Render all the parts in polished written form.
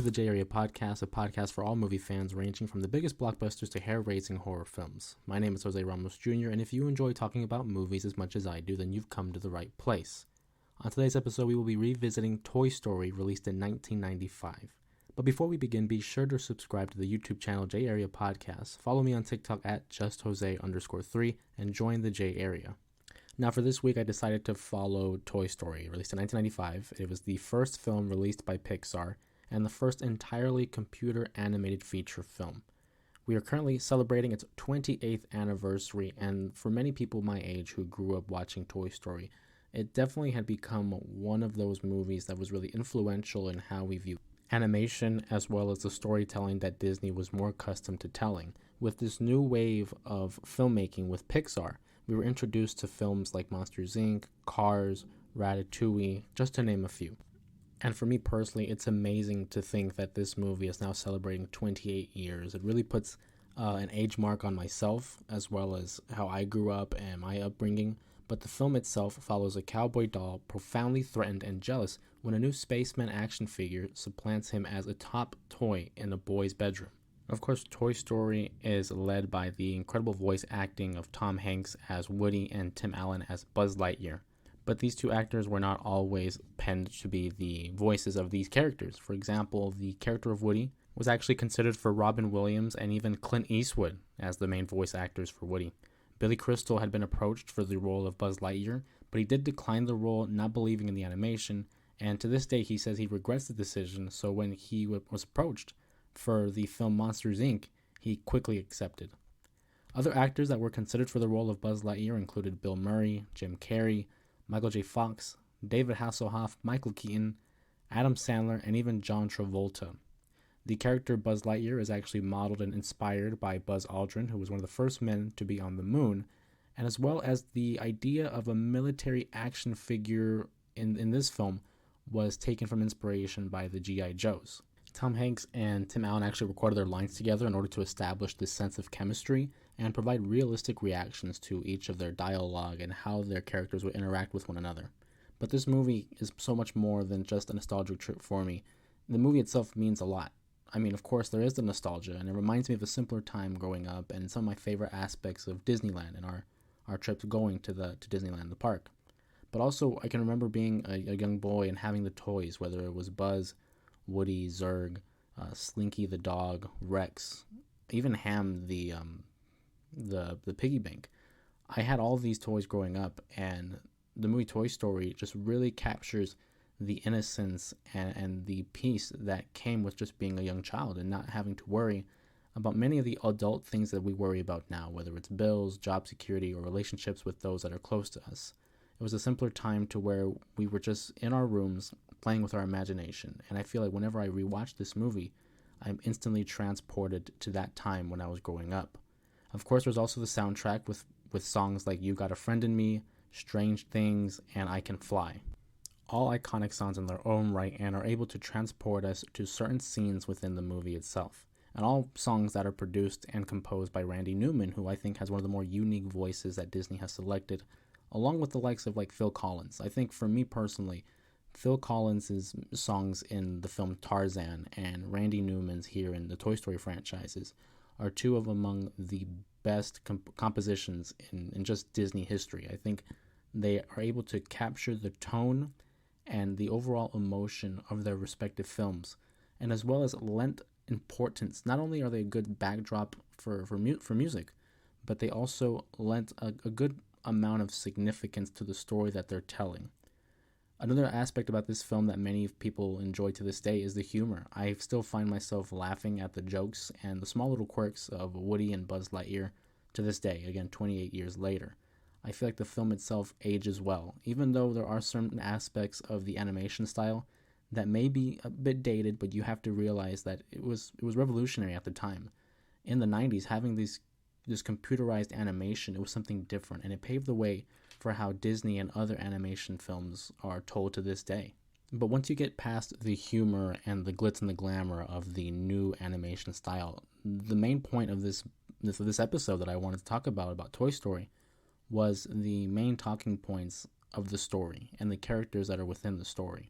the J Area Podcast, a podcast for all movie fans ranging from the biggest blockbusters to hair-raising horror films. My name is Jose Ramos Jr., and if you enjoy talking about movies as much as I do, then you've come to the right place. On today's episode, we will be revisiting Toy Story, released in 1995. But before we begin, be sure to subscribe to the YouTube channel J Area Podcast, follow me on TikTok at JustJose_3, and join the J Area. Now for this week, I decided to follow Toy Story, released in 1995. It was the first film released by Pixar, and the first entirely computer animated feature film. We are currently celebrating its 28th anniversary, and for many people my age who grew up watching Toy Story, it definitely had become one of those movies that was really influential in how we view animation as well as the storytelling that Disney was more accustomed to telling. With this new wave of filmmaking with Pixar, we were introduced to films like Monsters, Inc., Cars, Ratatouille, just to name a few. And for me personally, it's amazing to think that this movie is now celebrating 28 years. It really puts an age mark on myself, as well as how I grew up and my upbringing. But the film itself follows a cowboy doll profoundly threatened and jealous when a new spaceman action figure supplants him as a top toy in a boy's bedroom. Of course, Toy Story is led by the incredible voice acting of Tom Hanks as Woody and Tim Allen as Buzz Lightyear. But these two actors were not always penned to be the voices of these characters. For example, the character of Woody was actually considered for Robin Williams and even Clint Eastwood as the main voice actors for Woody. Billy Crystal had been approached for the role of Buzz Lightyear, but he did decline the role, not believing in the animation, and to this day he says he regrets the decision, so when he was approached for the film Monsters, Inc., he quickly accepted. Other actors that were considered for the role of Buzz Lightyear included Bill Murray, Jim Carrey, Michael J. Fox, David Hasselhoff, Michael Keaton, Adam Sandler, and even John Travolta. The character Buzz Lightyear is actually modeled and inspired by Buzz Aldrin, who was one of the first men to be on the moon, and as well as the idea of a military action figure in this film was taken from inspiration by the G.I. Joes. Tom Hanks and Tim Allen actually recorded their lines together in order to establish this sense of chemistry and provide realistic reactions to each of their dialogue and how their characters would interact with one another. But this movie is so much more than just a nostalgic trip for me. The movie itself means a lot. I mean, of course, there is the nostalgia, and it reminds me of a simpler time growing up and some of my favorite aspects of Disneyland and our trips going to Disneyland, the park. But also, I can remember being a young boy and having the toys, whether it was Buzz, Woody, Zurg, Slinky the dog, Rex, even Ham the piggy bank. I had all these toys growing up, and the movie Toy Story just really captures the innocence and the peace that came with just being a young child and not having to worry about many of the adult things that we worry about now, whether it's bills, job security, or relationships with those that are close to us. It was a simpler time to where we were just in our rooms playing with our imagination, and I feel like whenever I rewatch this movie, I'm instantly transported to that time when I was growing up. Of course, there's also the soundtrack with songs like You Got a Friend in Me, Strange Things, and I Can Fly. All iconic songs in their own right and are able to transport us to certain scenes within the movie itself. And all songs that are produced and composed by Randy Newman, who I think has one of the more unique voices that Disney has selected, along with the likes of like Phil Collins. I think for me personally, Phil Collins' songs in the film Tarzan and Randy Newman's here in the Toy Story franchises are two of among the best compositions in just Disney history. I think they are able to capture the tone and the overall emotion of their respective films, and as well as lent importance. Not only are they a good backdrop for music, but they also lent a good amount of significance to the story that they're telling. Another aspect about this film that many people enjoy to this day is the humor. I still find myself laughing at the jokes and the small little quirks of Woody and Buzz Lightyear to this day, again 28 years later. I feel like the film itself ages well, even though there are certain aspects of the animation style that may be a bit dated, but you have to realize that it was revolutionary at the time. In the 90s, having this computerized animation, it was something different, and it paved the way for how Disney and other animation films are told to this day. But once you get past the humor and the glitz and the glamour of the new animation style, the main point of this episode that I wanted to talk about Toy Story was the main talking points of the story and the characters that are within the story.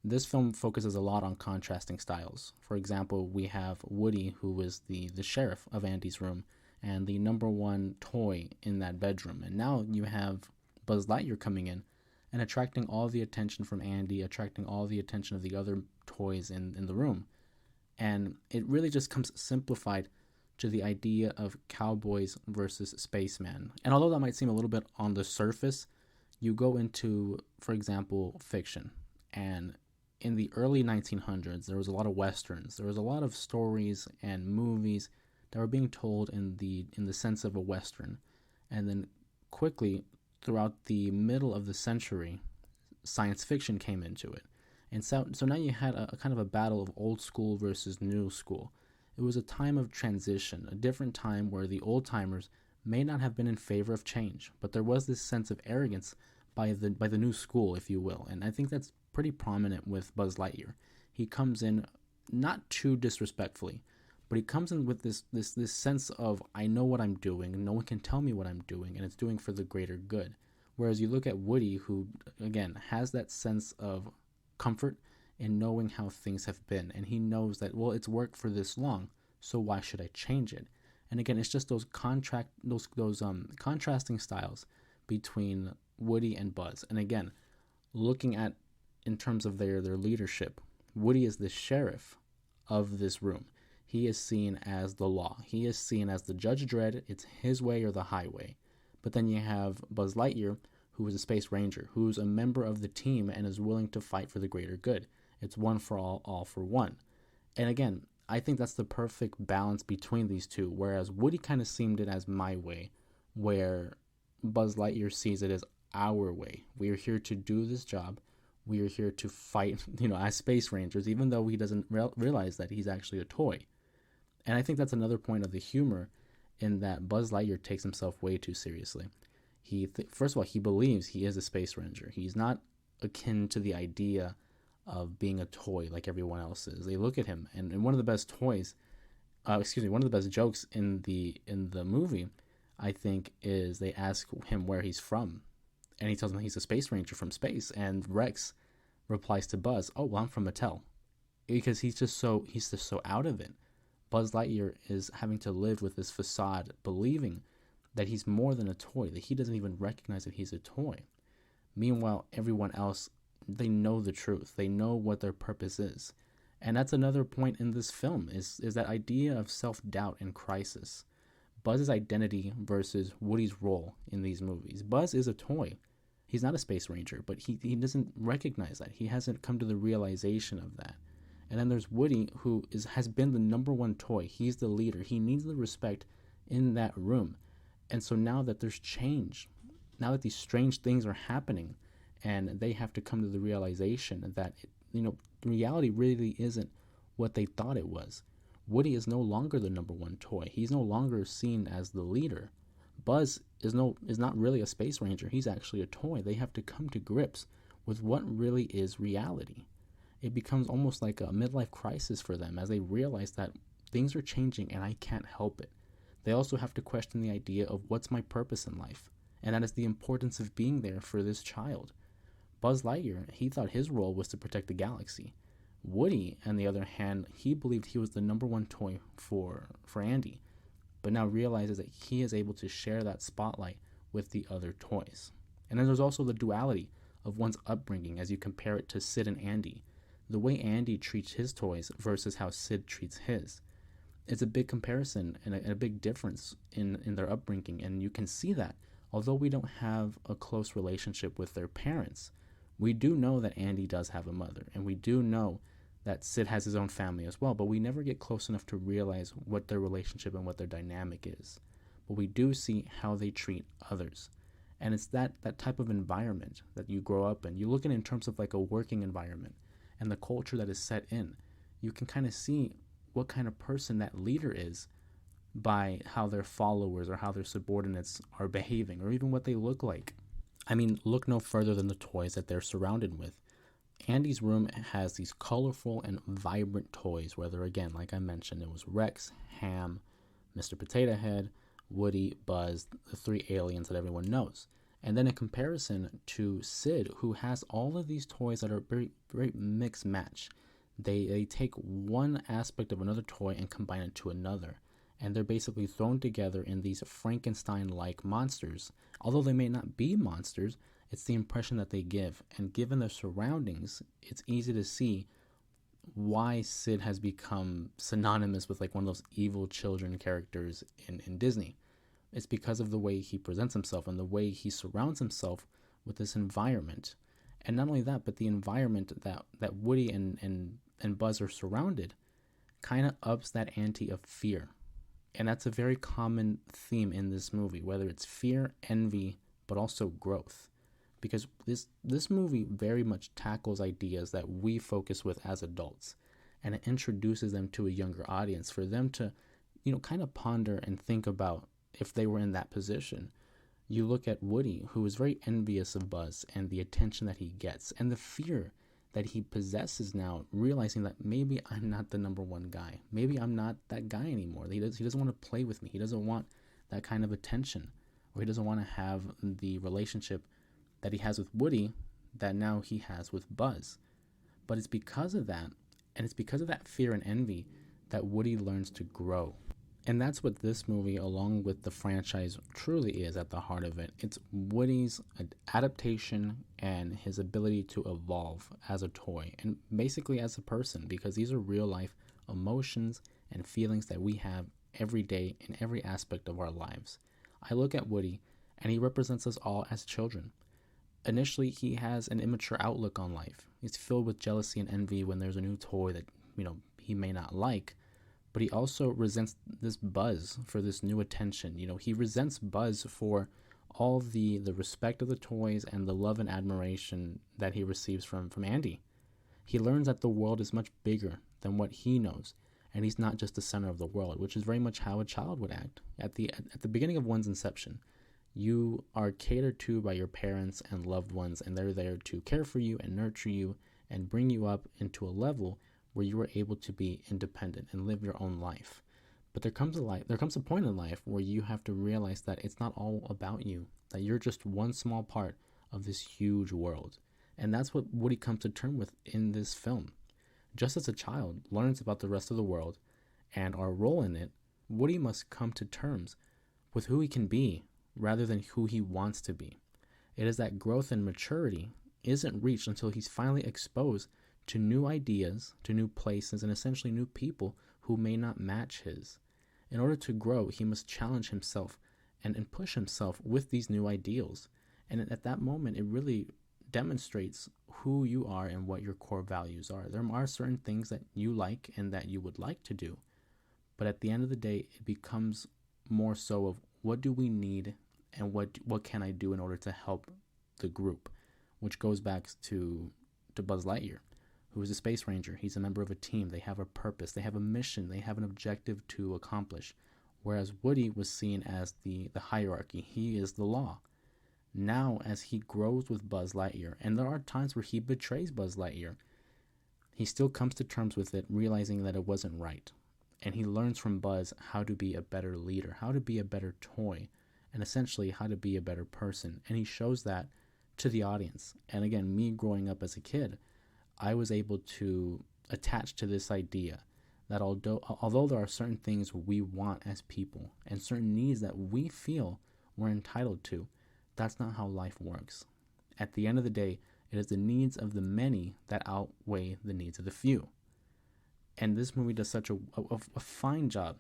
This film focuses a lot on contrasting styles. For example, we have Woody, who is the sheriff of Andy's room and the number one toy in that bedroom. And now you have Buzz Lightyear coming in and attracting all the attention from Andy, attracting all the attention of the other toys in the room. And it really just comes simplified to the idea of cowboys versus spacemen. And although that might seem a little bit on the surface, you go into, for example, fiction. And in the early 1900s, there was a lot of westerns. There was a lot of stories and movies that were being told in the sense of a western. And then quickly, throughout the middle of the century, science fiction came into it. And so now you had a kind of a battle of old school versus new school. It was a time of transition, a different time where the old timers may not have been in favor of change, but there was this sense of arrogance by the new school, if you will. And I think that's pretty prominent with Buzz Lightyear. He comes in not too disrespectfully, but he comes in with this sense of, I know what I'm doing, and no one can tell me what I'm doing, and it's doing for the greater good. Whereas you look at Woody, who, again, has that sense of comfort in knowing how things have been, and he knows that, well, it's worked for this long, so why should I change it? And again, it's just those contrasting styles between Woody and Buzz. And again, looking at in terms of their leadership, Woody is the sheriff of this room. He is seen as the law. He is seen as the Judge Dredd. It's his way or the highway. But then you have Buzz Lightyear, who is a space ranger, who's a member of the team and is willing to fight for the greater good. It's one for all for one. And again, I think that's the perfect balance between these two, whereas Woody kind of seemed it as my way, where Buzz Lightyear sees it as our way. We are here to do this job. We are here to fight, as space rangers, even though he doesn't realize that he's actually a toy. And I think that's another point of the humor, in that Buzz Lightyear takes himself way too seriously. First of all, he believes he is a space ranger. He's not akin to the idea of being a toy like everyone else is. They look at him, and one of the best one of the best jokes in the movie, I think, is they ask him where he's from, and he tells them he's a space ranger from space, and Rex replies to Buzz, "Oh, well, I'm from Mattel," because he's just so out of it. Buzz Lightyear is having to live with this facade, believing that he's more than a toy, that he doesn't even recognize that he's a toy. Meanwhile, everyone else, they know the truth. They know what their purpose is. And that's another point in this film, is that idea of self-doubt and crisis. Buzz's identity versus Woody's role in these movies. Buzz is a toy. He's not a space ranger, but he doesn't recognize that. He hasn't come to the realization of that. And then there's Woody, who has been the number one toy. He's the leader. He needs the respect in that room. And so now that there's change, now that these strange things are happening, and they have to come to the realization that, reality really isn't what they thought it was. Woody is no longer the number one toy. He's no longer seen as the leader. Buzz is not really a space ranger. He's actually a toy. They have to come to grips with what really is reality. It becomes almost like a midlife crisis for them as they realize that things are changing and I can't help it. They also have to question the idea of what's my purpose in life, and that is the importance of being there for this child. Buzz Lightyear, he thought his role was to protect the galaxy. Woody, on the other hand, he believed he was the number one toy for Andy, but now realizes that he is able to share that spotlight with the other toys. And then there's also the duality of one's upbringing as you compare it to Sid and Andy. The way Andy treats his toys versus how Sid treats his. It's a big comparison and a big difference in their upbringing, and you can see that. Although we don't have a close relationship with their parents, we do know that Andy does have a mother, and we do know that Sid has his own family as well, but we never get close enough to realize what their relationship and what their dynamic is. But we do see how they treat others. And it's that type of environment that you grow up in. You look at it in terms of like a working environment and the culture that is set in. You can kind of see what kind of person that leader is by how their followers or how their subordinates are behaving, or even what they look like. I mean, look no further than the toys that they're surrounded with. Andy's room has these colorful and vibrant toys, whether, again, like I mentioned, it was Rex, Ham, Mr. Potato Head, Woody, Buzz, the three aliens that everyone knows. And then in comparison to Sid, who has all of these toys that are very, very mixed match. They take one aspect of another toy and combine it to another. And they're basically thrown together in these Frankenstein-like monsters. Although they may not be monsters, it's the impression that they give. And given their surroundings, it's easy to see why Sid has become synonymous with like one of those evil children characters in Disney. It's because of the way he presents himself and the way he surrounds himself with this environment. And not only that, but the environment that Woody and Buzz are surrounded kind of ups that ante of fear. And that's a very common theme in this movie, whether it's fear, envy, but also growth. Because this movie very much tackles ideas that we focus with as adults. And it introduces them to a younger audience for them to, kind of ponder and think about if they were in that position. You look at Woody, who is very envious of Buzz and the attention that he gets and the fear that he possesses now, realizing that maybe I'm not the number one guy. Maybe I'm not that guy anymore. He doesn't want to play with me. He doesn't want that kind of attention, or he doesn't want to have the relationship that he has with Woody that now he has with Buzz. But it's because of that, and it's because of that fear and envy that Woody learns to grow. And that's what this movie, along with the franchise, truly is at the heart of it. It's Woody's adaptation and his ability to evolve as a toy and basically as a person, because these are real life emotions and feelings that we have every day in every aspect of our lives. I look at Woody and he represents us all as children. Initially, he has an immature outlook on life. He's filled with jealousy and envy when there's a new toy that, he may not like. But he also resents this Buzz for this new attention. He resents Buzz for all the respect of the toys and the love and admiration that he receives from Andy. He learns that the world is much bigger than what he knows, and he's not just the center of the world, which is very much how a child would act. At the beginning of one's inception, you are catered to by your parents and loved ones, and they're there to care for you and nurture you and bring you up into a level where you are able to be independent and live your own life. But there comes a point in life where you have to realize that it's not all about you, that you're just one small part of this huge world. And that's what Woody comes to terms with in this film. Just as a child learns about the rest of the world and our role in it, Woody must come to terms with who he can be rather than who he wants to be. It is that growth and maturity isn't reached until he's finally exposed to new ideas, to new places, and essentially new people who may not match his. In order to grow, he must challenge himself and push himself with these new ideals. And at that moment, it really demonstrates who you are and what your core values are. There are certain things that you like and that you would like to do. But at the end of the day, it becomes more so of what do we need and what can I do in order to help the group, which goes back to Buzz Lightyear, who is a space ranger. He's a member of a team. They have a purpose. They have a mission. They have an objective to accomplish. Whereas Woody was seen as the hierarchy. He is the law. Now, as he grows with Buzz Lightyear, and there are times where he betrays Buzz Lightyear, he still comes to terms with it, realizing that it wasn't right. And he learns from Buzz how to be a better leader, how to be a better toy, and essentially how to be a better person. And he shows that to the audience. And again, me growing up as a kid, I was able to attach to this idea that although there are certain things we want as people and certain needs that we feel we're entitled to, that's not how life works. At the end of the day, it is the needs of the many that outweigh the needs of the few. And this movie does such a fine job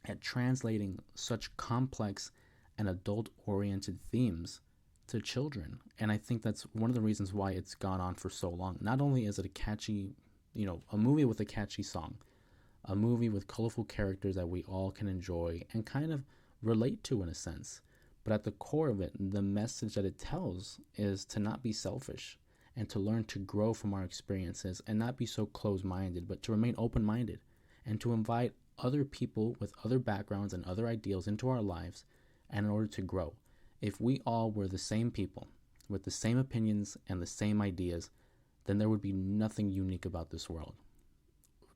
at translating such complex and adult-oriented themes to children. And I think that's one of the reasons why it's gone on for so long. Not only is it a catchy, a movie with a catchy song, a movie with colorful characters that we all can enjoy and kind of relate to in a sense, but at the core of it, the message that it tells is to not be selfish and to learn to grow from our experiences and not be so closed-minded, but to remain open-minded and to invite other people with other backgrounds and other ideals into our lives and in order to grow. If we all were the same people with the same opinions and the same ideas, then there would be nothing unique about this world.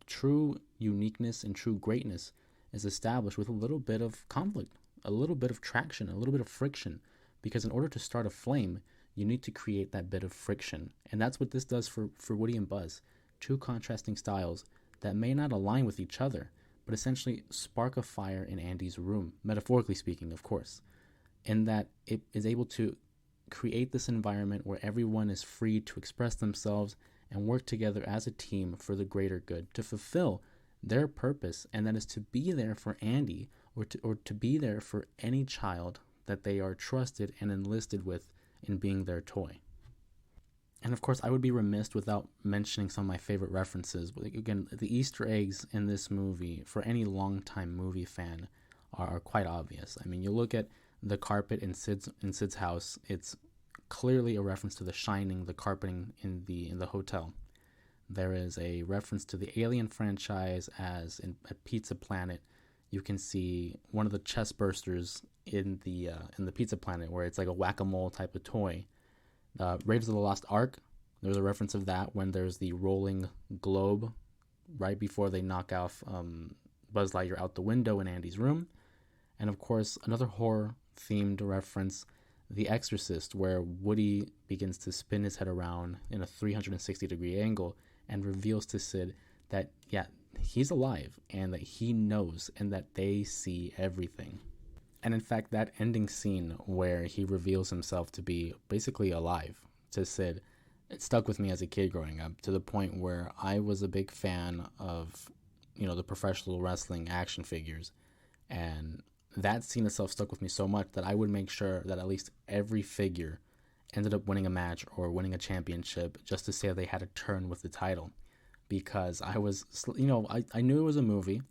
True uniqueness and true greatness is established with a little bit of conflict, a little bit of traction, a little bit of friction because in order to start a flame, you need to create that bit of friction. And that's what this does for Woody and Buzz. Two contrasting styles that may not align with each other, but essentially spark a fire in Andy's room, metaphorically speaking, of course, in that it is able to create this environment where everyone is free to express themselves and work together as a team for the greater good, to fulfill their purpose, and that is to be there for Andy, or to be there for any child that they are trusted and enlisted with in being their toy. And of course, I would be remiss without mentioning some of my favorite references. Again, the Easter eggs in this movie, for any longtime movie fan, are quite obvious. I mean, you look at the carpet in Sid's house, it's clearly a reference to The Shining, the carpeting in the hotel. There is a reference to the Alien franchise, as in at Pizza Planet, you can see one of the chest bursters in the Pizza Planet, where it's like a whack-a-mole type of toy. Raiders of the Lost Ark, there's a reference of that when there's the rolling globe right before they knock off Buzz Lightyear out the window in Andy's room. And of course, another horror-themed reference, The Exorcist, where Woody begins to spin his head around in a 360-degree angle and reveals to Sid that, yeah, he's alive and that he knows and that they see everything. And in fact, that ending scene where he reveals himself to be basically alive to Sid, it stuck with me as a kid growing up, to the point where I was a big fan of, the professional wrestling action figures. And that scene itself stuck with me so much that I would make sure that at least every figure ended up winning a match or winning a championship just to say they had a turn with the title. Because I was, I knew it was a movie,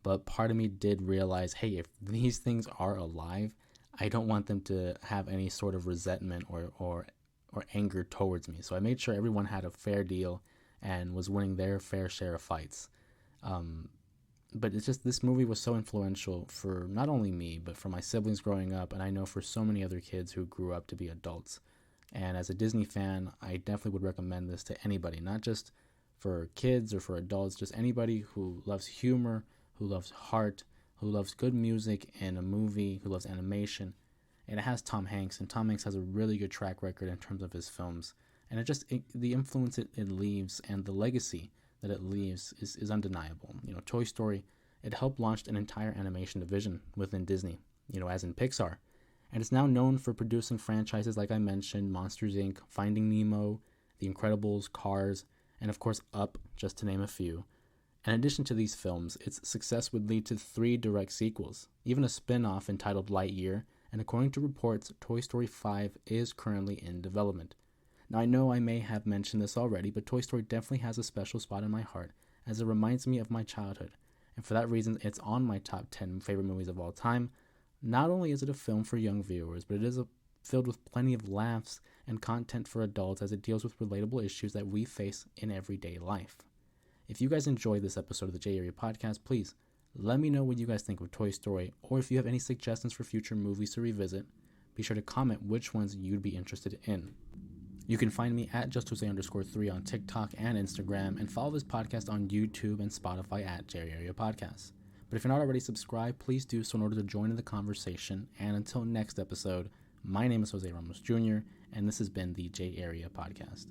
but part of me did realize, hey, if these things are alive, I don't want them to have any sort of resentment or anger towards me. So I made sure everyone had a fair deal and was winning their fair share of fights. But it's just, this movie was so influential for not only me, but for my siblings growing up, and I know for so many other kids who grew up to be adults. And as a Disney fan, I definitely would recommend this to anybody, not just for kids or for adults, just anybody who loves humor, who loves heart, who loves good music in a movie, who loves animation. And it has Tom Hanks, and Tom Hanks has a really good track record in terms of his films. And the influence it leaves and the legacy that it leaves is undeniable. Toy Story, it helped launch an entire animation division within Disney, as in Pixar. And it's now known for producing franchises like I mentioned, Monsters, Inc., Finding Nemo, The Incredibles, Cars, and of course Up, just to name a few. In addition to these films, its success would lead to 3 direct sequels, even a spin-off entitled Lightyear, and according to reports, Toy Story 5 is currently in development. Now, I know I may have mentioned this already, but Toy Story definitely has a special spot in my heart, as it reminds me of my childhood, and for that reason, it's on my top 10 favorite movies of all time. Not only is it a film for young viewers, but it is filled with plenty of laughs and content for adults, as it deals with relatable issues that we face in everyday life. If you guys enjoyed this episode of the J Area Podcast, please let me know what you guys think of Toy Story, or if you have any suggestions for future movies to revisit, be sure to comment which ones you'd be interested in. You can find me at JustJose_3 on TikTok and Instagram, and follow this podcast on YouTube and Spotify at J Area Podcast. But if you're not already subscribed, please do so in order to join in the conversation. And until next episode, my name is Jose Ramos Jr., and this has been the J Area Podcast.